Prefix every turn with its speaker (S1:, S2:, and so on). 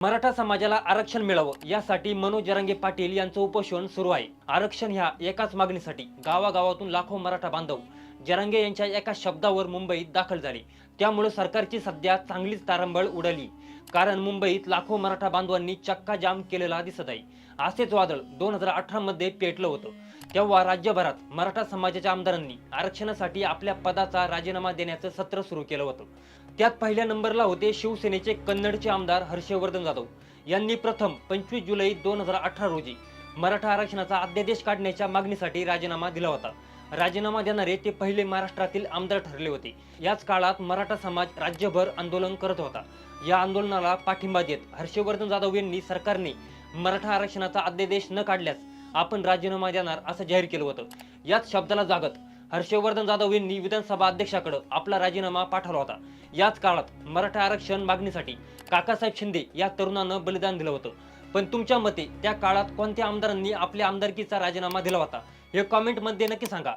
S1: मराठा समाजाला आरक्षण मिळावं यासाठी मनोज जरांगे पाटील यांचं उपोषण सुरू आहे। आरक्षण ह्या एकाच मागणीसाठी गावागावातून लाखो मराठा बांधव जरांगे यांच्या एका शब्दावर मुंबईत दाखल झाले। त्यामुळे सरकारची सध्या चांगलीच तारंबळ उडाली, कारण मुंबईत लाखो मराठा बांधवांनी चक्का जाम केलेला दिसत आहे। असेच वादळ 2018 मध्ये पेटलं होतं। तेव्हा राज्यभरात मराठा समाजाच्या आमदारांनी आरक्षणासाठी आपल्या पदाचा राजीनामा देण्याचं सत्र सुरू केलं होतं। त्यात पहिल्या नंबरला होते शिवसेनेचे कन्नडचे आमदार हर्षवर्धन जाधव यांनी प्रथम 25 जुलै 2018 रोजी मराठा आरक्षणाचा अध्यादेश काढण्याच्या मागणीसाठी राजीनामा दिला होता। राजीनामा देणारे ते पहिले महाराष्ट्रातील आमदार ठरले होते। याच काळात मराठा समाज राज्यभर आंदोलन करत होता। या आंदोलनाला पाठिंबा देत हर्षवर्धन जाधव यांनी सरकारने मराठा आरक्षणाचा अध्यादेश न काढल्यास आपण राजीनामा देणार असं जाहीर केलं होतं। याच शब्दाला जागत हर्षवर्धन जाधव यांनी विधानसभा अध्यक्षाकडे आपला राजीनामा पाठवला होता। याच काळात मराठा आरक्षण मागणीसाठी काकासाहेब शिंदे या तरुणानं बलिदान दिलं होतं। पण तुमच्या मते त्या काळात कोणत्या आमदारांनी आपल्या आमदारकीचा राजीनामा दिला होता हे कमेंट मध्ये नक्की सांगा।